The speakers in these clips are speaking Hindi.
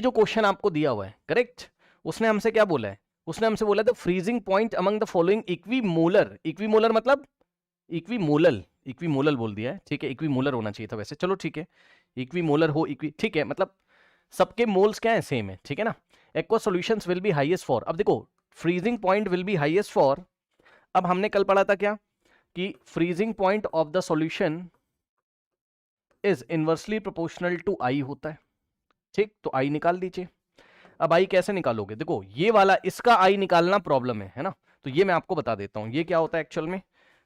जो क्वेश्चन आपको दिया हुआ है करेक्ट, उसने हमसे क्या बोला है, उसने हमसे बोला the freezing point among the following equimolar, equimolar मतलब इक्विमोलल, इक्विमोलल बोल दिया है, ठीक है, इक्विमोलर होना चाहिए था वैसे, चलो ठीक है, इक्विमोलर हो इक्वी, ठीक है, मतलब सबके मोल्स क्या है, सेम है, ठीक है ना। Aqua solutions will be highest for, अब देखो freezing point will be highest for, अब हमने कल पढ़ा था क्या कि freezing point of the solution is inversely proportional to I होता है, ठीक, तो आई निकाल दीजिए। अब आई कैसे निकालोगे, देखो ये वाला इसका आई निकालना प्रॉब्लम है ना, तो ये मैं आपको बता देता हूं ये क्या होता है एक्चुअल में।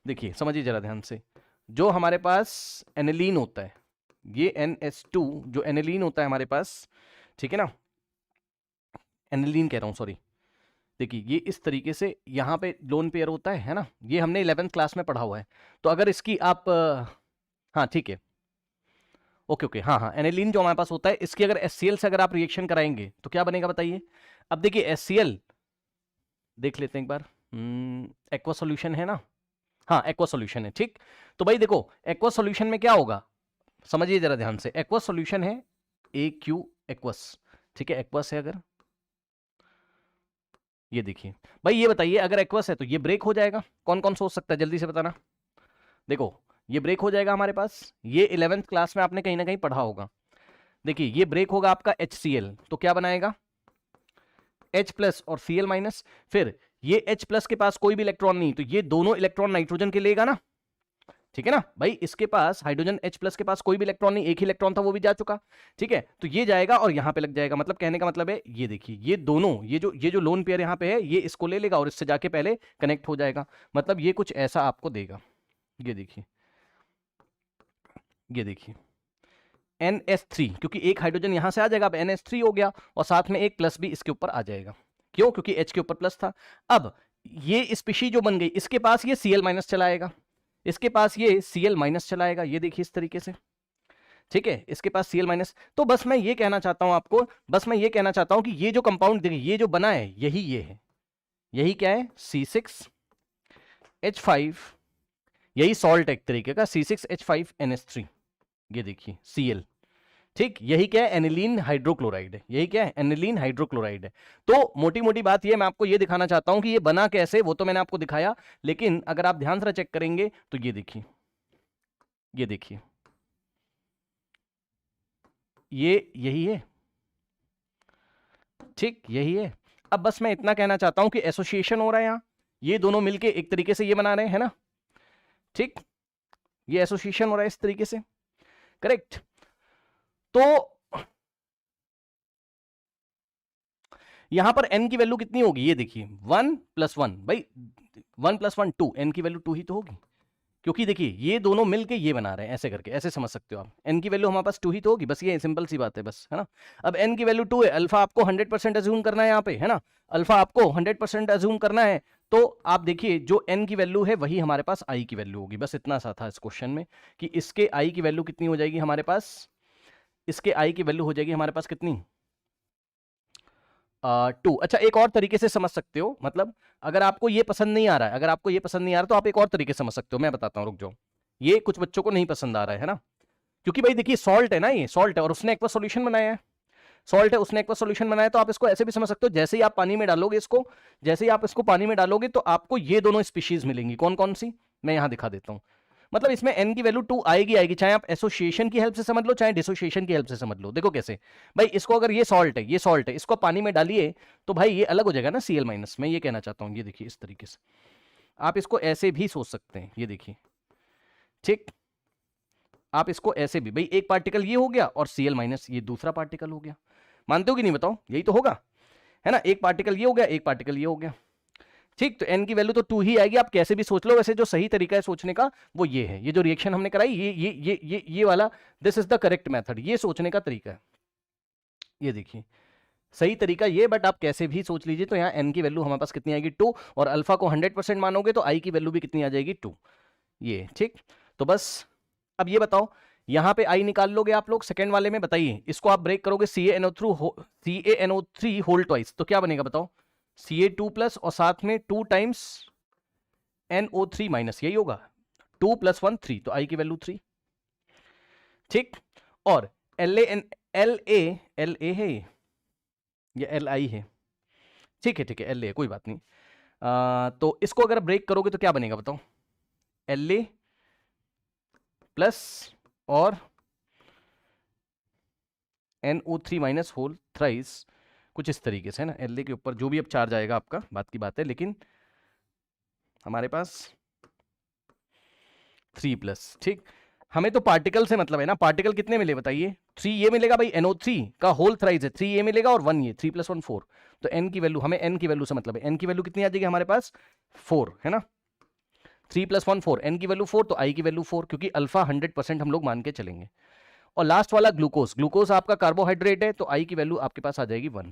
देखिए समझिए जरा ध्यान से, जो हमारे पास एनिलीन होता है, ये NH2 जो एनिलीन होता है हमारे पास, ठीक है ना, एनिलीन कह रहा हूं सॉरी, देखिए ये इस तरीके से यहाँ पे लोन पेयर होता है ना, ये हमने 11th क्लास में पढ़ा हुआ है। तो अगर इसकी आप हाँ ठीक है, ओके ओके, हाँ हाँ, एनिलीन जो हमारे पास होता है, इसकी अगर HCl से अगर आप रिएक्शन कराएंगे तो क्या बनेगा बताइए। अब देखिए HCl देख लेते हैं एक बार, एक्वा सॉल्यूशन है ना, हाँ एक्वा सॉल्यूशन है, ठीक। तो भाई देखो एक्वा सॉल्यूशन में क्या होगा, समझिए जरा ध्यान से, एक्वा सॉल्यूशन है AQ एक्वस, ठीक है, एक्वस है अगर, ये देखिए भाई, ये बताइए अगर एक्वस है तो ये ब्रेक हो जाएगा, कौन कौन सोच सकता है जल्दी से बताना। देखो ये ब्रेक हो जाएगा हमारे पास, ये 11th क्लास में आपने कहीं ना कहीं पढ़ा होगा। देखिए ये ब्रेक होगा आपका HCl, तो क्या बनाएगा H प्लस और Cl माइनस, फिर ये H प्लस के पास कोई भी इलेक्ट्रॉन नहीं, तो ये दोनों इलेक्ट्रॉन नाइट्रोजन के लेगा ना, ठीक है ना भाई, इसके पास हाइड्रोजन H प्लस के पास कोई भी इलेक्ट्रॉन नहीं, एक ही इलेक्ट्रॉन था वो भी जा चुका, ठीक है, तो ये जाएगा और यहां पे लग जाएगा, मतलब कहने का मतलब है ये देखिए ये दोनों, ये जो लोन पेयर यहां पे है ये इसको ले लेगा और इससे जाके पहले कनेक्ट हो जाएगा, मतलब ये कुछ ऐसा आपको देगा, ये देखिए, ये देखिए NH3, क्योंकि एक हाइड्रोजन यहां से आ जाएगा, अब NH3 हो गया और साथ में एक प्लस भी इसके ऊपर आ जाएगा, क्यों, क्योंकि H के ऊपर प्लस था। अब ये स्पीशी जो बन गई, इसके पास ये Cl माइनस चलाएगा, इसके पास ये Cl माइनस चलाएगा, ये देखिए इस तरीके से, ठीक है, इसके पास Cl माइनस। तो बस मैं ये कहना चाहता हूं आपको, बस मैं ये कहना चाहता हूं कि ये जो कंपाउंड देखिए ये जो बना है यही ये है, यही क्या है C6H5, यही सॉल्ट एक तरीके का C6H5NH3, ये देखिए Cl, ठीक, यही क्या है एनिलीन हाइड्रोक्लोराइड है, यही क्या है एनिलीन हाइड्रोक्लोराइड है। तो मोटी मोटी बात ये मैं आपको ये दिखाना चाहता हूं कि ये बना कैसे, वो तो मैंने आपको दिखाया, लेकिन अगर आप ध्यान से चेक करेंगे तो ये देखिए, ये देखिए ये यही है, ठीक यही है। अब बस मैं इतना कहना चाहता हूं कि एसोसिएशन हो रहा है यहां, ये दोनों मिलके एक तरीके से ये बना रहे हैं ना, ठीक, ये एसोसिएशन हो रहा है इस तरीके से, करेक्ट। तो यहां पर n की वैल्यू कितनी होगी, ये देखिए 1 + 1 भाई, 1 + 1 2, n की वैल्यू 2 ही तो होगी, क्योंकि देखिए ये दोनों मिलके ये बना रहे हैं, ऐसे करके ऐसे समझ सकते हो आप, n की वैल्यू हमारे पास 2 ही तो होगी, बस ये सिंपल सी बात है बस, है ना। अब n की वैल्यू 2 है, अल्फा आपको 100% अज्यूम करना है यहाँ पे, है ना, अल्फा आपको 100% अज्यूम करना है, तो आप देखिए जो n की वैल्यू है वही हमारे पास i की वैल्यू होगी, बस इतना सा था इस क्वेश्चन में कि इसके i की वैल्यू कितनी हो जाएगी हमारे पास, इसके i की वैल्यू हो जाएगी हमारे पास कितनी 2। अच्छा एक और तरीके से समझ सकते हो, मतलब अगर आपको ये पसंद नहीं आ रहा है, अगर आपको ये पसंद नहीं आ रहा तो आप एक और तरीके से समझ सकते हो, मैं बताता हूँ रुक जाओ, ये कुछ बच्चों को नहीं पसंद आ रहा है ना, क्योंकि भाई देखिए सॉल्ट है ना, ये सॉल्ट है और उसने एक्वा सॉल्यूशन बनाया है, सॉल्ट है उसने एक्वा सॉल्यूशन बनाया, तो आप इसको ऐसे भी समझ सकते हो, जैसे ही आप पानी में डालोगे इसको, जैसे ही आप इसको पानी में डालोगे तो आपको ये दोनों स्पीशीज मिलेंगी, कौन कौन सी, मैं यहां दिखा देता हूं। मतलब इसमें n की वैल्यू 2 आएगी आएगी, चाहे आप एसोसिएशन की हेल्प से समझ लो चाहे डिसोसिएशन की हेल्प से समझ लो। देखो कैसे भाई, इसको अगर ये सॉल्ट है, ये सॉल्ट है, इसको पानी में डालिए तो भाई ये अलग हो जाएगा ना Cl माइनस, मैं ये कहना चाहता हूं, ये देखिए इस तरीके से आप इसको ऐसे भी सोच सकते हैं, ये देखिए, ठीक, आप इसको ऐसे भी, भाई एक पार्टिकल ये हो गया और Cl माइनस ये दूसरा पार्टिकल हो गया, मानते हो कि नहीं बताओ, यही तो होगा, है ना, एक पार्टिकल ये हो गया एक पार्टिकल ये हो गया, ठीक, तो n की वैल्यू तो 2 ही आएगी, आप कैसे भी सोच लो, वैसे जो सही तरीका है सोचने का वो ये है, ये जो रिएक्शन हमने कराई ये वाला, this is the correct method, ये सोचने का तरीका है, ये देखिए सही तरीका ये, बट आप कैसे भी सोच लीजिए, तो यहाँ n की वैल्यू हमारे पास कितनी आएगी 2, और अल्फा को 100% मानोगे तो i की वैल्यू भी कितनी आ जाएगी 2, ये ठीक। तो बस अब ये बताओ, यहां पे i निकाल लोगे आप लोग सेकंड वाले में, बताइए इसको आप ब्रेक करोगे CaNO3 होल ट्वाइस, तो क्या बनेगा बताओ, Ca2+ और साथ में 2 टाइम्स NO3 माइनस, यही होगा, 2 + 1 3, तो i की वैल्यू 3, ठीक। और La है, ये एल आई है, ठीक है ठीक है, एल ए कोई बात नहीं। तो इसको अगर ब्रेक करोगे तो क्या बनेगा बताओ, एल ए प्लस और NO3 माइनस होल थ्राइस, कुछ इस तरीके से है ना, एल ए के ऊपर जो भी अब चार्ज आएगा आपका, बात की बात है, लेकिन हमारे पास 3 प्लस, ठीक। हमें तो पार्टिकल से मतलब है ना, पार्टिकल कितने मिले बताइए, 3 ये मिलेगा भाई, NO3 का होल थ्राइस है, 3 ये मिलेगा और 1 ये, 3 + 1 4, तो n की वैल्यू, हमें n की वैल्यू से मतलब है, n की वैल्यू कितनी आ जाएगी हमारे पास 4 है ना, 3 + 1 4, n की वैल्यू 4 तो i की वैल्यू 4, क्योंकि अल्फा 100% हम लोग मान के चलेंगे। और लास्ट वाला ग्लूकोज, ग्लूकोज आपका कार्बोहाइड्रेट है, तो i की वैल्यू आपके पास आ जाएगी 1।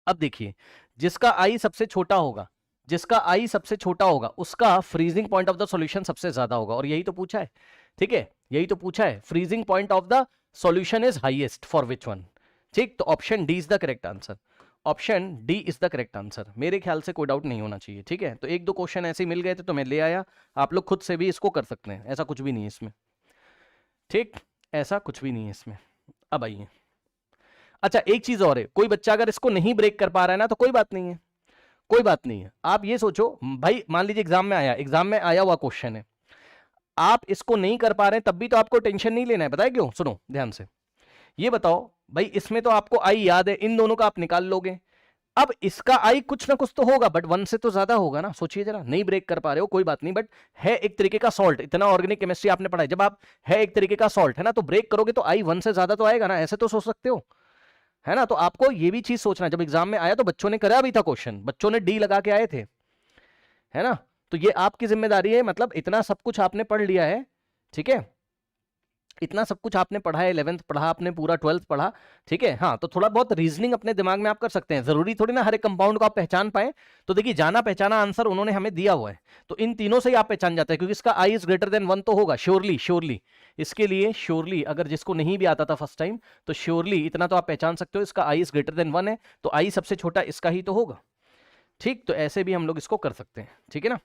अब देखिए, जिसका i सबसे छोटा होगा, जिसका i सबसे छोटा होगा उसका freezing point of the solution सबसे ज्यादा होगा, और यही तो पूछा है, ठीक है, यही तो पूछा है, freezing point of the solution is highest for which one, ठीक। तो option D is the correct answer, option D is the correct answer, मेरे ख्याल से कोई डाउट नहीं होना चाहिए, ठीक है। तो 1-2 क्वेश्चन ऐसे ही मिल गए थे तो मैं ले आया, आप लोग खुद से भी इसको कर सकते हैं, ऐसा कुछ भी नहीं है इसमें, ठीक, ऐसा कुछ भी नहीं है इसमें। अब आइए, अच्छा एक चीज और है, कोई बच्चा अगर इसको नहीं ब्रेक कर पा रहा है ना तो कोई बात नहीं है, कोई बात नहीं है। आप ये सोचो भाई, मान लीजिए एग्जाम में आया हुआ क्वेश्चन है, आप इसको नहीं कर पा रहे हैं, तब भी तो आपको टेंशन नहीं लेना है, बताए क्यों, सुनो ध्यान से, ये बताओ भाई, इसमें तो आपको आई याद है, इन दोनों का आप निकाल लोगे, अब इसका आई कुछ ना कुछ तो होगा, बट 1 से तो ज्यादा होगा ना, सोचिए जरा, नहीं ब्रेक कर पा रहे हो कोई बात नहीं, बट है एक तरीके का सॉल्ट, इतना ऑर्गेनिक केमिस्ट्री आपने पढ़ा है, जब आप है एक तरीके का सॉल्ट है ना, तो ब्रेक करोगे तो आई 1 से ज्यादा तो आएगा ना, ऐसे तो सोच सकते हो, है ना। तो आपको ये भी चीज सोचना, जब एग्जाम में आया तो बच्चों ने करा भी था क्वेश्चन, बच्चों ने डी लगा के आए थे, है ना। तो ये आपकी जिम्मेदारी है, मतलब इतना सब कुछ आपने पढ़ लिया है, ठीक है, इतना सब कुछ आपने पढ़ा है, 11th पढ़ा आपने, पूरा 12th पढ़ा, ठीक है। हाँ, तो थोड़ा बहुत रीजनिंग अपने दिमाग में आप कर सकते हैं, जरूरी थोड़ी ना हर एक कंपाउंड को आप पहचान पाए, तो देखिए जाना पहचाना आंसर उन्होंने हमें दिया हुआ है, तो इन तीनों से ही आप पहचान जाते हैं, क्योंकि इसका आई इज ग्रेटर देन 1 तो होगा, श्योरली श्योरली, इसके लिए श्योरली, अगर जिसको नहीं भी आता था फर्स्ट टाइम, तो श्योरली इतना तो आप पहचान सकते हो, इसका आई इज ग्रेटर देन 1 है, तो आई सबसे छोटा इसका ही तो होगा, ठीक। तो ऐसे भी हम लोग इसको कर सकते हैं, ठीक है ना।